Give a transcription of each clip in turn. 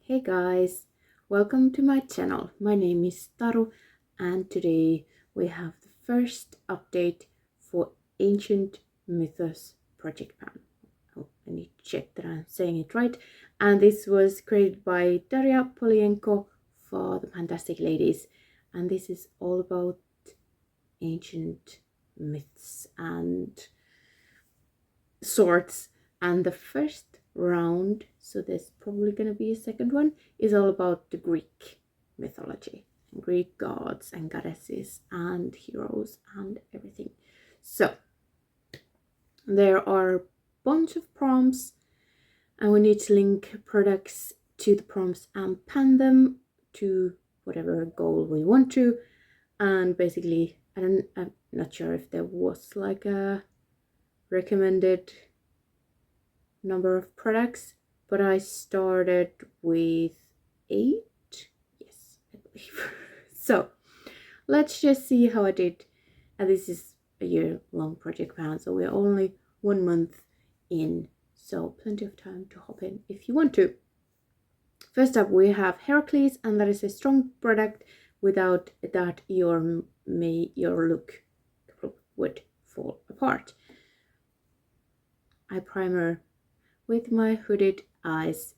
Hey guys, welcome to my channel. My name is Taru and today we have the first update for Ancient Mythos project plan. Oh, I need to check that I'm saying it right. And this was created by Darya, Poliyenko for the Fantastic Ladies. And this is all about ancient myths and sorts. And the first round, so there's probably going to be a second one, is all about the Greek mythology, Greek gods and goddesses and heroes and everything. So there are a bunch of prompts and we need to link products to the prompts and pan them to whatever goal we want to. And basically, I'm not sure if there was like a recommended number of products, but I started with 8. Yes, I believe. So let's just see how I did. And this is a year-long project plan, so we're only 1 month in, so plenty of time to hop in if you want to. First up, we have Heracles, and that is a strong product. Without that, your look would fall apart. Eye primer with my hooded eyes,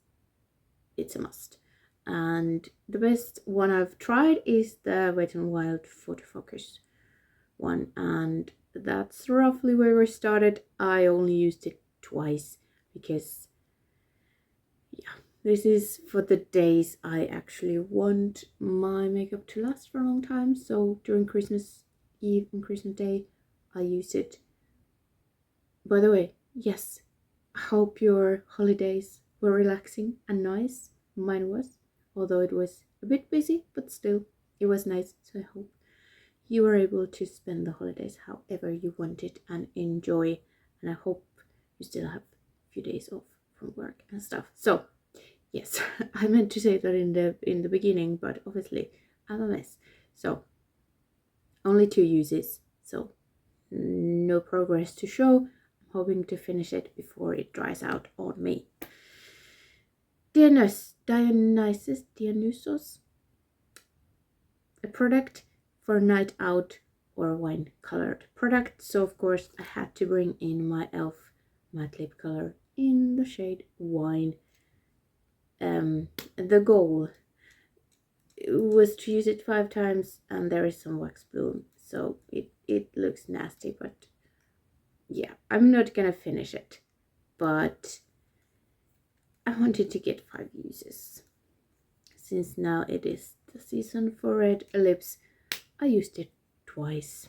it's a must. And the best one I've tried is the Wet n Wild Photo Focus one, and that's roughly where we started. I only used it twice because this is for the days I actually want my makeup to last for a long time. So during Christmas Eve and Christmas Day I use it. By the way, yes, I hope your holidays were relaxing and nice. Mine was, although it was a bit busy, but still it was nice. So I hope you were able to spend the holidays however you wanted and enjoy. And I hope you still have a few days off from work and stuff. So yes, I meant to say that in the beginning, but obviously I'm a mess. So only 2 uses, so no progress to show. Hoping to finish it before it dries out on me. Dionysus, a product for night out or wine colored product. So of course I had to bring in my e.l.f. matte lip color in the shade wine. The goal was to use it 5 times, and there is some wax bloom, so it looks nasty, but yeah, I'm not gonna finish it, but I wanted to get 5 uses. Since now it is the season for red lips, I used it twice.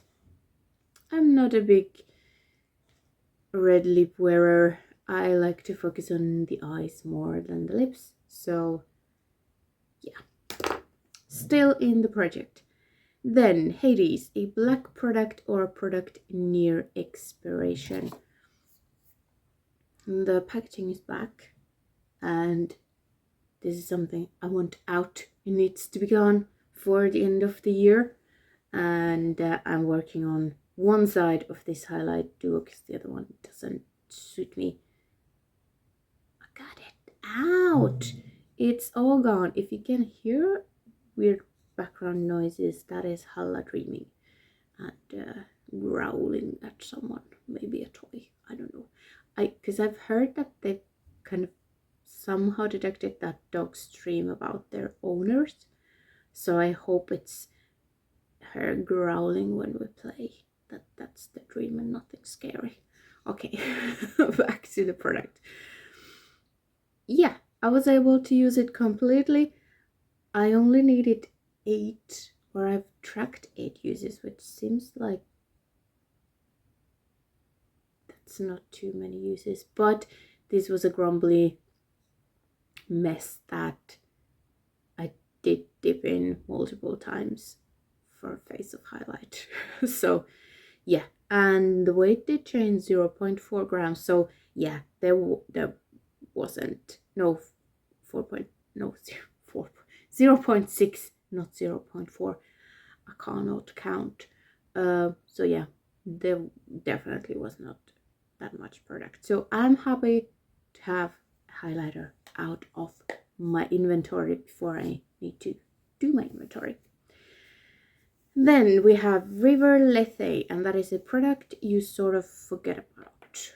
I'm not a big red lip wearer. I like to focus on the eyes more than the lips, so yeah, still in the project. Then Hades, a black product or product near expiration. The packaging is back, and this is something I want out. It needs to be gone for the end of the year, and I'm working on one side of this highlight duo because the other one doesn't suit me. I got it out. It's all gone. If you can hear weird background noises, that is Halla dreaming and growling at someone, maybe a toy, I don't know. Because I've heard that they've kind of somehow detected that dogs dream about their owners, so I hope it's her growling when we play, that's the dream and nothing scary. Okay, back to the product. Yeah, I was able to use it completely. I only needed 8, or I've tracked 8 uses, which seems like that's not too many uses, but this was a grumbly mess that I did dip in multiple times for a face of highlight. So yeah, and the weight did change 0.4 grams, so yeah, there wasn't no 0.6, not 0.4. I cannot count. So yeah, there definitely was not that much product, so I'm happy to have a highlighter out of my inventory before I need to do my inventory. Then we have River Lethe, and that is a product you sort of forget about.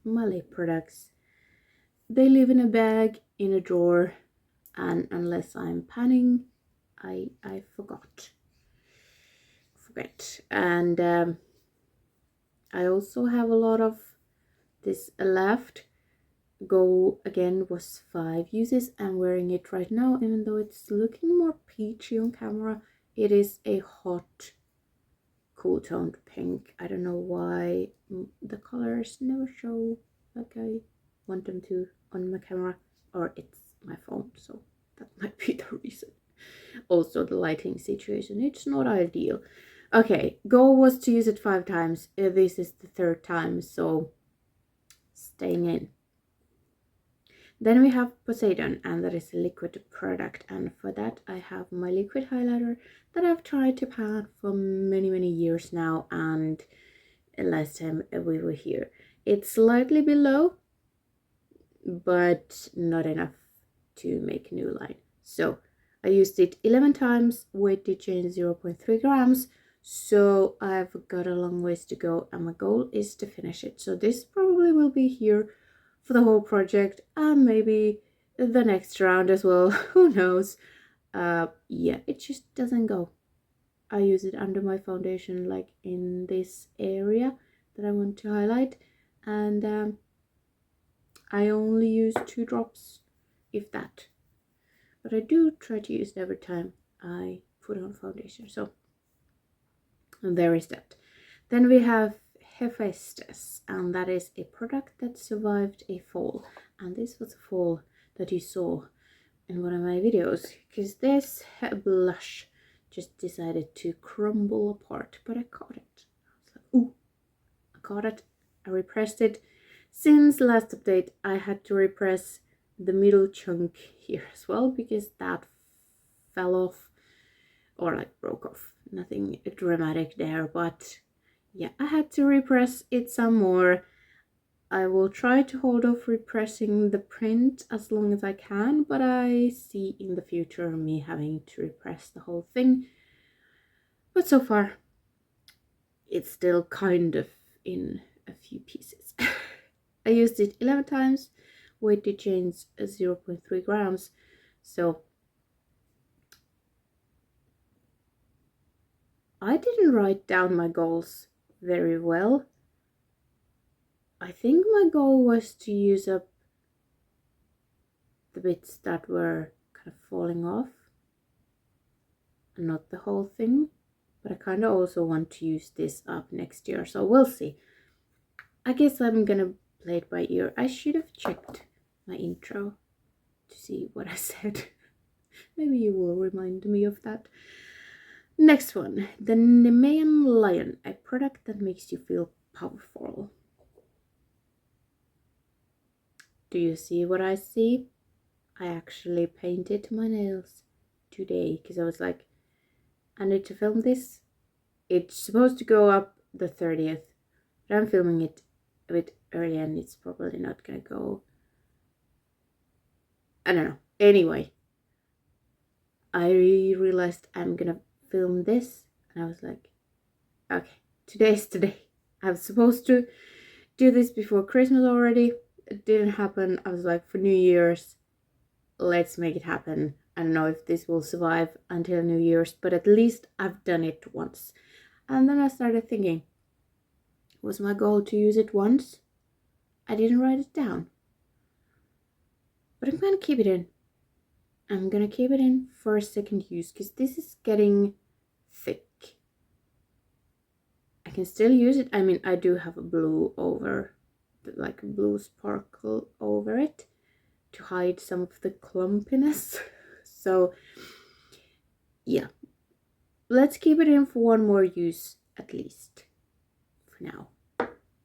My lip products, they live in a bag, in a drawer, and unless I'm panning, I forget. And I also have a lot of this left. Go again was 5 uses. I'm wearing it right now, even though it's looking more peachy on camera. It is a hot, cool toned pink. I don't know why the colors never show like I want them to on my camera, or it's my phone, so that might be the reason. Also the lighting situation, it's not ideal. Okay, goal was to use it 5 times. This is the 3rd time, so staying in. Then we have Poseidon, and that is a liquid product, and for that I have my liquid highlighter that I've tried to pan for many years now, and last time we were here. It's slightly below, but not enough to make a new line. So I used it 11 times, weight to change 0.3 grams, so I've got a long ways to go, and my goal is to finish it. So this probably will be here for the whole project, and maybe the next round as well. Who knows? Yeah, it just doesn't go. I use it under my foundation, like in this area that I want to highlight, and I only use 2 drops, if that. But I do try to use it every time I put on foundation. So there is that. Then we have Hephaestus, and that is a product that survived a fall, and this was a fall that you saw in one of my videos, because this blush just decided to crumble apart, but I caught it. I was like, ooh, I caught it. I repressed it. Since last update I had to repress the middle chunk here as well, because that fell off, or like broke off. Nothing dramatic there, but yeah, I had to repress it some more. I will try to hold off repressing the print as long as I can, but I see in the future me having to repress the whole thing. But so far, it's still kind of in a few pieces. I used it 11 times, weight to change 0.3 grams, so I didn't write down my goals very well. I think my goal was to use up the bits that were kind of falling off, and not the whole thing, but I kind of also want to use this up next year, so we'll see. I guess I'm gonna play it by ear. I should have checked my intro to see what I said. Maybe you will remind me of that. Next one, the Nemean Lion, a product that makes you feel powerful. Do you see what I see? I actually painted my nails today because I was like, I need to film this. It's supposed to go up the 30th, but I'm filming it a bit early and it's probably not gonna go. I don't know. Anyway, I realized I'm gonna film this, and I was like, okay, today's today. I was supposed to do this before Christmas already. It didn't happen. I was like, for New Year's, let's make it happen. I don't know if this will survive until New Year's, but at least I've done it once. And then I started thinking, was my goal to use it once? I didn't write it down, but I'm gonna keep it in. I'm gonna keep it in for a second use, because this is getting thick. I can still use it. I mean, I do have a blue over, like a blue sparkle over it to hide some of the clumpiness. So yeah, let's keep it in for one more use at least for now.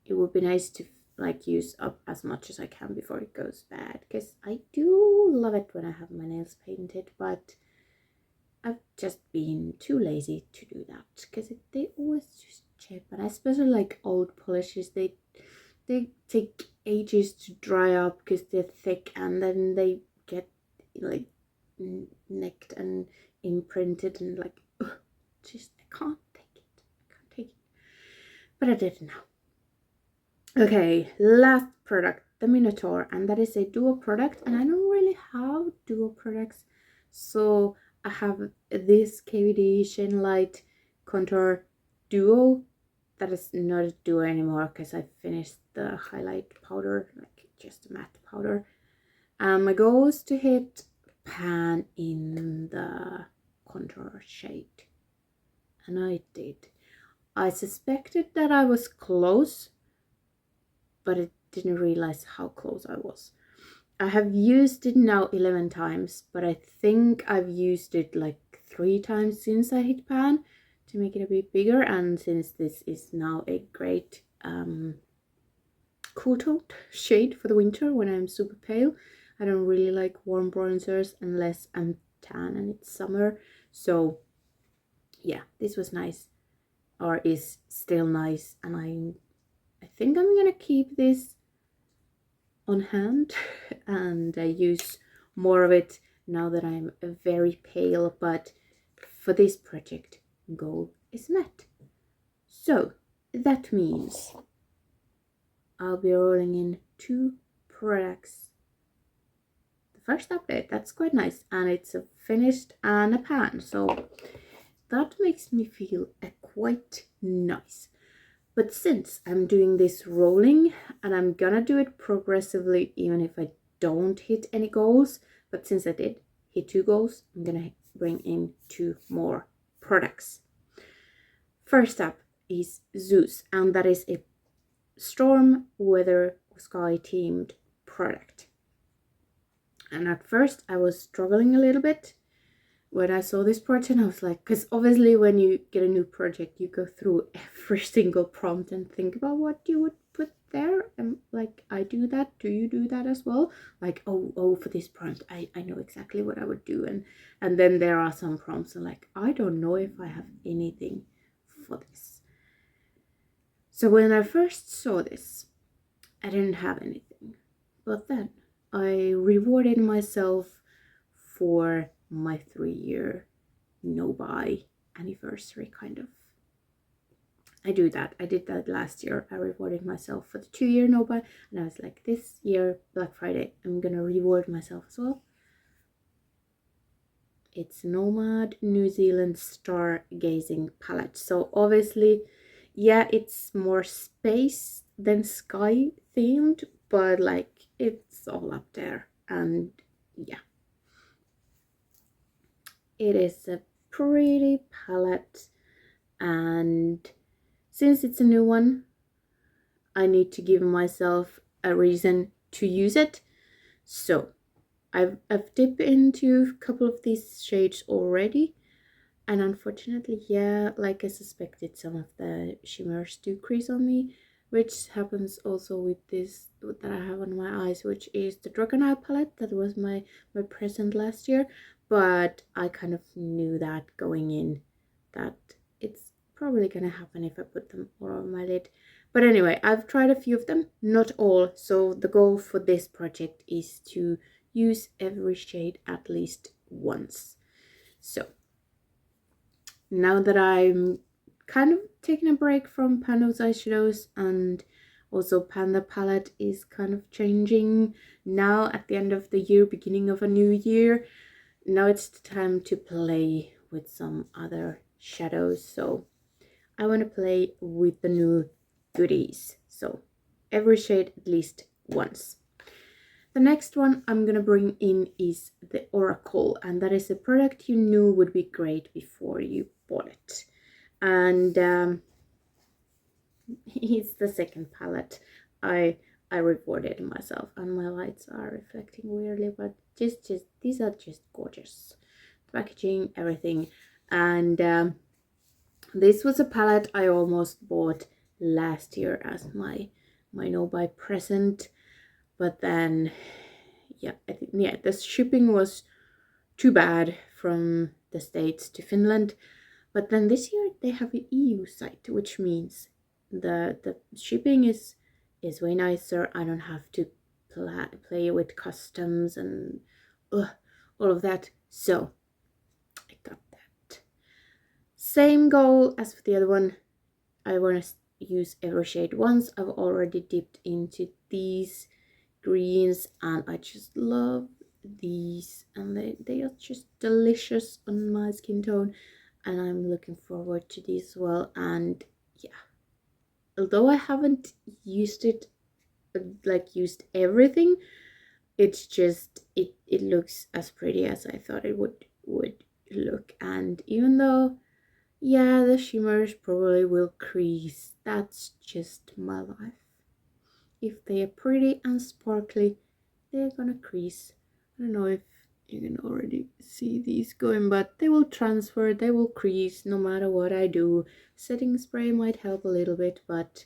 It would be nice to like use up as much as I can before it goes bad, because I do love it when I have my nails painted, but I've just been too lazy to do that, because they always just chip, and especially like old polishes, they they take ages to dry up because they're thick, and then they get like nicked and imprinted, and like just I can't take it. But I did now. Okay, last product, the Minotaur, and that is a duo product, and I don't really have duo products, so I have this KVD Shine Light Contour Duo. That is not a duo anymore because I finished the highlight powder, like just a matte powder. My goal is to hit pan in the contour shade, and I did. I suspected that I was close, but I didn't realize how close I was. I have used it now 11 times, but I think I've used it like 3 times since I hit pan to make it a bit bigger. And since this is now a great cool toned shade for the winter when I'm super pale, I don't really like warm bronzers unless I'm tan and it's summer. So yeah, this was nice, or is still nice, and I think I'm gonna keep this on hand and use more of it now that I'm very pale. But for this project, goal is met. So that means I'll be rolling in 2 products. The first update, that's quite nice, and it's a finished and a pan, so that makes me feel quite nice. But since I'm doing this rolling, and I'm gonna do it progressively even if I don't hit any goals, but since I did hit 2 goals, I'm gonna bring in 2 more products. First up is Zeus, and that is a storm weather sky themed product. And at first I was struggling a little bit when I saw this project. I was like, because obviously when you get a new project, you go through every single prompt and think about what you would put there. And like, I do that. Do you do that as well? Like, oh, for this prompt, I know exactly what I would do. And then there are some prompts and like, I don't know if I have anything for this. So when I first saw this, I didn't have anything. But then I rewarded myself for my 3-year no-buy anniversary, kind of. I did that last year. I rewarded myself for the 2-year no-buy, and I was like, this year, Black Friday, I'm gonna reward myself as well. It's Nomad New Zealand Stargazing palette. So obviously, yeah, it's more space than sky themed, but like it's all up there. And yeah, it is a pretty palette, and since it's a new one, I need to give myself a reason to use it. So I've dipped into a couple of these shades already, and unfortunately, yeah, like I suspected, some of the shimmers do crease on me, which happens also with this that I have on my eyes, which is the Dragon Eye palette. That was my present last year, but I kind of knew that going in, that it's probably gonna happen if I put them all on my lid. But anyway, I've tried a few of them, not all, so the goal for this project is to use every shade at least once. So now that I'm kind of taking a break from Pando's eyeshadows, and also Panda palette is kind of changing now at the end of the year, beginning of a new year, now it's the time to play with some other shadows. So I want to play with the new goodies, so every shade at least once. The next one I'm gonna bring in is the Oracle, and that is a product you knew would be great before you bought it. And it's the second palette. I rewarded myself, and my lights are reflecting weirdly, but just these are just gorgeous. The packaging, everything. And this was a palette I almost bought last year as my no-buy present, but then yeah, I think the shipping was too bad from the States to Finland. But then this year they have an EU site, which means the shipping is is way nicer. I don't have to play with customs and all of that. So I got that. Same goal as for the other one. I want to use every shade once. I've already dipped into these greens and I just love these, and they are just delicious on my skin tone, and I'm looking forward to these as well. And yeah, although I haven't used it, like used everything, it's just it looks as pretty as I thought it would look. And even though, yeah, the shimmers probably will crease, that's just my life. If they are pretty and sparkly, they're gonna crease. I don't know if you can already see these going, but they will transfer, they will crease no matter what I do. Setting spray might help a little bit, but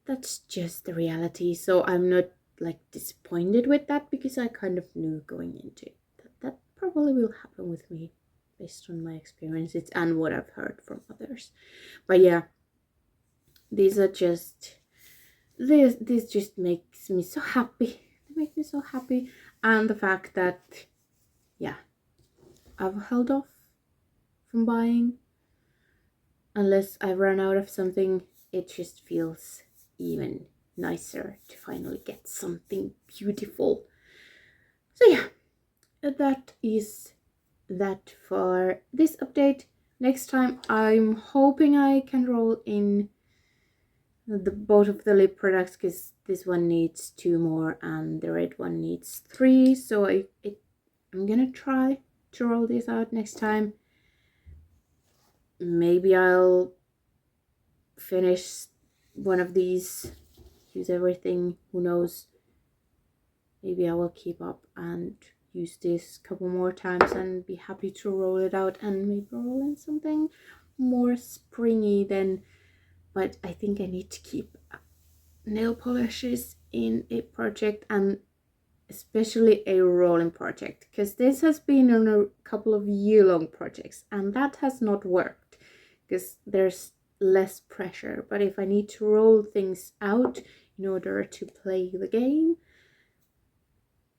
that's just the reality. So I'm not like disappointed with that, because I kind of knew going into it that probably will happen with me based on my experiences and what I've heard from others. But yeah, these are just this just makes me so happy. They make me so happy. And the fact that, yeah, I've held off from buying unless I run out of something, it just feels even nicer to finally get something beautiful. So yeah, that is that for this update. Next time I'm hoping I can roll in both of the lip products, because this one needs 2 more and the red one needs 3. So I'm gonna try to roll this out next time. Maybe I'll finish one of these, use everything, who knows. Maybe I will keep up and use this a couple more times and be happy to roll it out and maybe roll in something more springy then. But I think I need to keep nail polishes in a project, and especially a rolling project, because this has been on a couple of year-long projects and that has not worked because there's less pressure. But if I need to roll things out in order to play the game,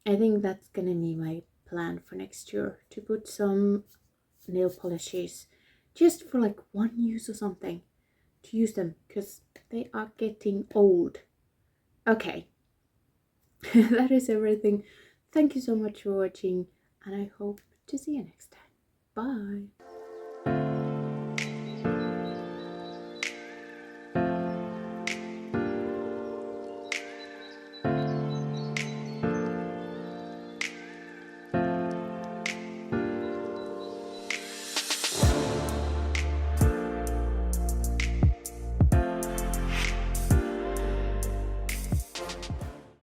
I think that's gonna be my plan for next year, to put some nail polishes just for like 1 use or something, to use them because they are getting old. Okay, that is everything. Thank you so much for watching, and I hope to see you next time. Bye.